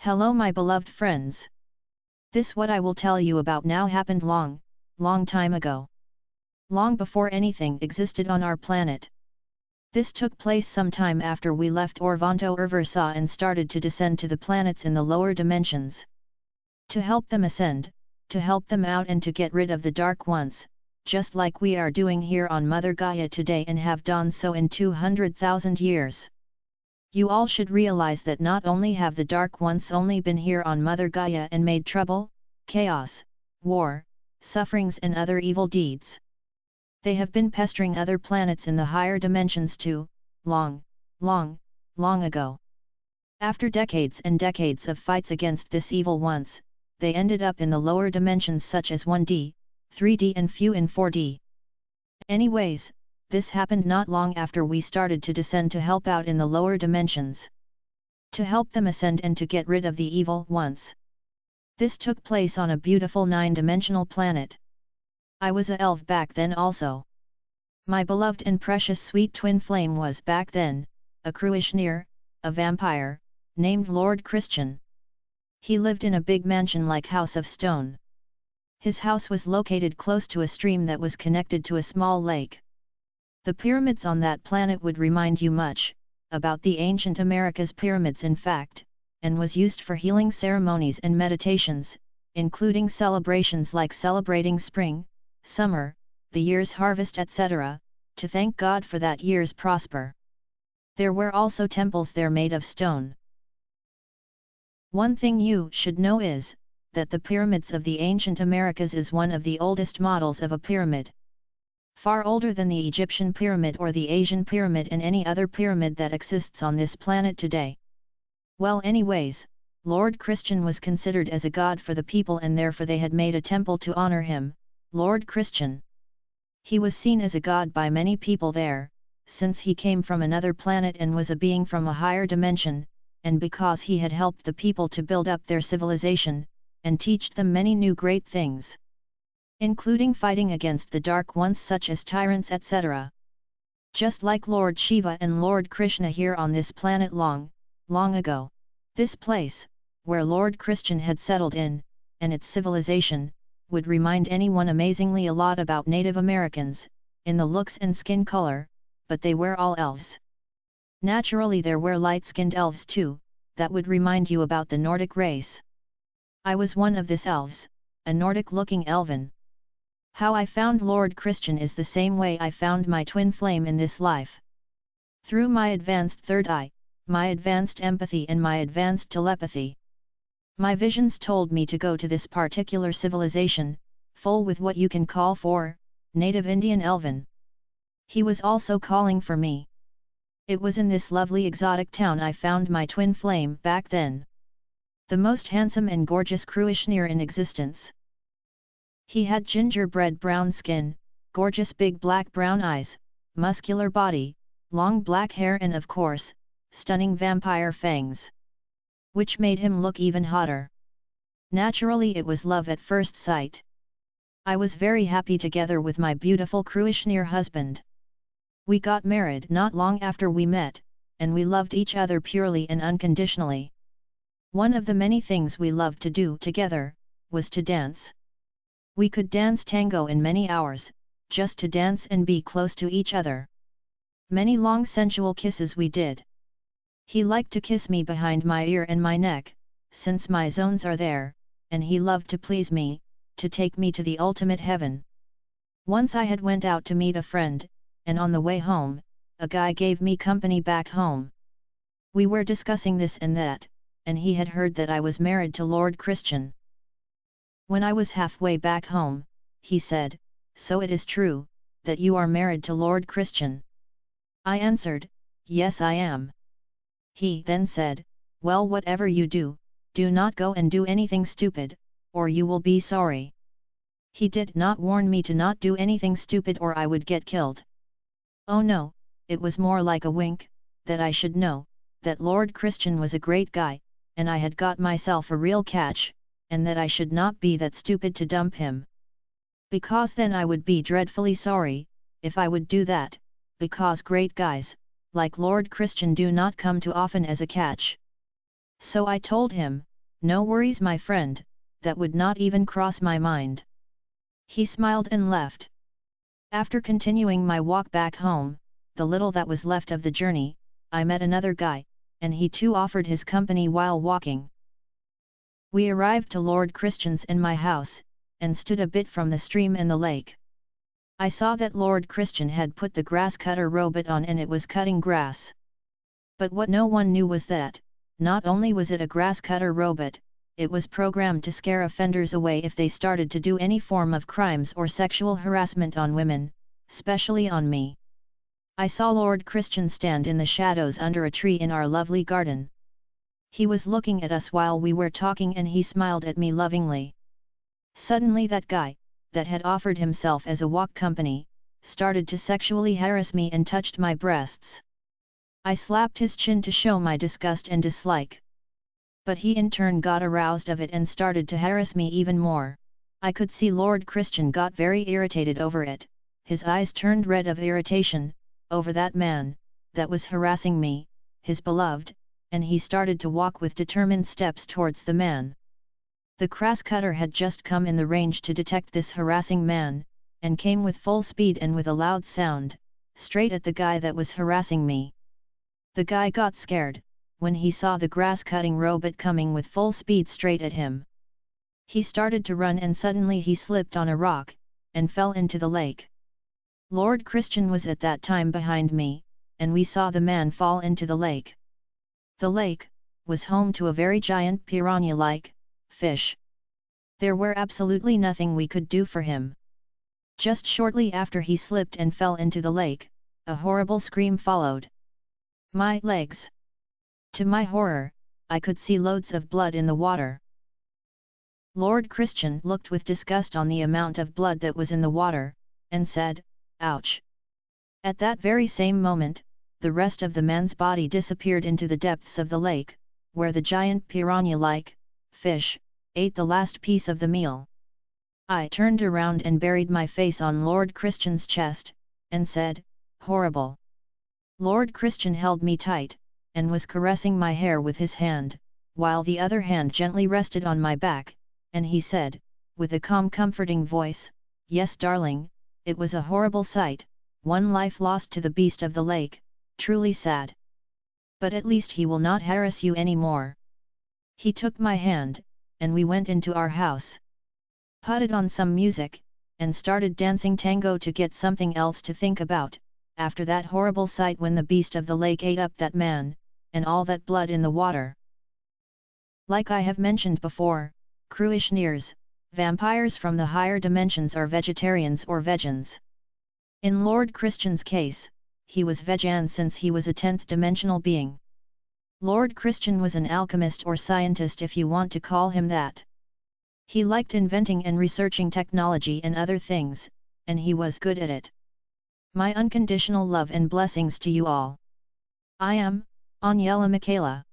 Hello my beloved friends. This what I will tell you about now happened long time ago. Long before anything existed on our planet. This took place sometime after we left Orvanto Urversa and started to descend to the planets in the lower dimensions. To help them ascend, to help them out and to get rid of the dark ones, just like we are doing here on Mother Gaia today and have done so in 200,000 years. You all should realize that not only have the dark ones only been here on Mother Gaia and made trouble, chaos, war, sufferings and other evil deeds. They have been pestering other planets in the higher dimensions too, long ago. After decades and decades of fights against this evil ones, they ended up in the lower dimensions such as 1D, 3D and few in 4D. Anyways, this happened not long after we started to descend to help out in the lower dimensions. To help them ascend and to get rid of the evil ones. This took place on a beautiful 9-dimensional planet. I was a elf back then also. My beloved and precious sweet twin flame was back then, a cruish-nir, a vampire, named Lord Christian. He lived in a big mansion-like house of stone. His house was located close to a stream that was connected to a small lake. The pyramids on that planet would remind you much about the ancient America's pyramids in fact, and was used for healing ceremonies and meditations, including celebrations like celebrating spring, summer, the year's harvest etc., to thank God for that year's prosper. There were also temples there made of stone. One thing you should know is, that the pyramids of the ancient Americas is one of the oldest models of a pyramid. Far older than the Egyptian pyramid or the Asian pyramid and any other pyramid that exists on this planet today. Well anyways, Lord Christian was considered as a god for the people and therefore they had made a temple to honor him, Lord Christian. He was seen as a god by many people there, since he came from another planet and was a being from a higher dimension, and because he had helped the people to build up their civilization, and teach them many new great things. Including fighting against the dark ones such as tyrants etc. Just like Lord Shiva and Lord Krishna here on this planet long ago. This place, where Lord Christian had settled in, and its civilization, would remind anyone amazingly a lot about Native Americans, in the looks and skin color, but they were all elves. Naturally there were light-skinned elves too, that would remind you about the Nordic race. I was one of this elves, a Nordic-looking elven. How I found Lord Christian is the same way I found my twin flame in this life. Through my advanced third eye, my advanced empathy and my advanced telepathy. My visions told me to go to this particular civilization, full with what you can call for, native Indian elven. He was also calling for me. It was in this lovely exotic town I found my twin flame back then. The most handsome and gorgeous cruish-nir in existence. He had gingerbread brown skin, gorgeous big black-brown eyes, muscular body, long black hair and of course, stunning vampire fangs. Which made him look even hotter. Naturally it was love at first sight. I was very happy together with my beautiful cruish-nir husband. We got married not long after we met, and we loved each other purely and unconditionally. One of the many things we loved to do together, was to dance. We could dance tango in many hours, just to dance and be close to each other. Many long sensual kisses we did. He liked to kiss me behind my ear and my neck, since my zones are there, and he loved to please me, to take me to the ultimate heaven. Once I had went out to meet a friend, and on the way home, a guy gave me company back home. We were discussing this and that, and he had heard that I was married to Lord Christian. When I was halfway back home, he said, "So it is true, that you are married to Lord Christian?" I answered, "Yes I am." He then said, "Well whatever you do, do not go and do anything stupid, or you will be sorry." He did not warn me to not do anything stupid or I would get killed. Oh no, it was more like a wink, that I should know, that Lord Christian was a great guy, and I had got myself a real catch, and that I should not be that stupid to dump him. Because then I would be dreadfully sorry, if I would do that, because great guys, like Lord Christian do not come too often as a catch. So I told him, No worries my friend, that would not even cross my mind. He smiled and left. After continuing my walk back home, the little that was left of the journey, I met another guy, and he too offered his company while walking. We arrived to Lord Christian's in my house, and stood a bit from the stream and the lake. I saw that Lord Christian had put the grass cutter robot on and it was cutting grass. But what no one knew was that, not only was it a grass cutter robot, it was programmed to scare offenders away if they started to do any form of crimes or sexual harassment on women, especially on me. I saw Lord Christian stand in the shadows under a tree in our lovely garden. He was looking at us while we were talking and he smiled at me lovingly. Suddenly that guy, that had offered himself as a walk company, started to sexually harass me and touched my breasts. I slapped his chin to show my disgust and dislike. But he in turn got aroused of it and started to harass me even more. I could see Lord Christian got very irritated over it, his eyes turned red of irritation, over that man, that was harassing me, his beloved, and he started to walk with determined steps towards the man. The grass cutter had just come in the range to detect this harassing man, and came with full speed and with a loud sound, straight at the guy that was harassing me. The guy got scared, when he saw the grass-cutting robot coming with full speed straight at him. He started to run and suddenly he slipped on a rock, and fell into the lake. Lord Christian was at that time behind me, and we saw the man fall into the lake. The lake was home to a very giant piranha-like fish. There were absolutely nothing we could do for him. Just shortly after he slipped and fell into the lake, a horrible scream followed. My legs! To my horror, I could see loads of blood in the water. Lord Christian looked with disgust on the amount of blood that was in the water, and said, "Ouch!" At that very same moment, the rest of the man's body disappeared into the depths of the lake, where the giant piranha-like fish ate the last piece of the meal. I turned around and buried my face on Lord Christian's chest, and said, "Horrible." Lord Christian held me tight, and was caressing my hair with his hand, while the other hand gently rested on my back, and he said, with a calm comforting voice, "Yes darling, it was a horrible sight, one life lost to the beast of the lake, truly sad. But at least he will not harass you any more." He took my hand, and we went into our house. Putted on some music, and started dancing tango to get something else to think about, after that horrible sight when the beast of the lake ate up that man, and all that blood in the water. Like I have mentioned before, cruish-nirs, vampires from the higher dimensions are vegetarians or vegans. In Lord Christian's case, he was vegan since he was a 10th dimensional being. Lord Christian was an alchemist or scientist if you want to call him that. He liked inventing and researching technology and other things, and he was good at it. My unconditional love and blessings to you all. I am, Aniela Michaela.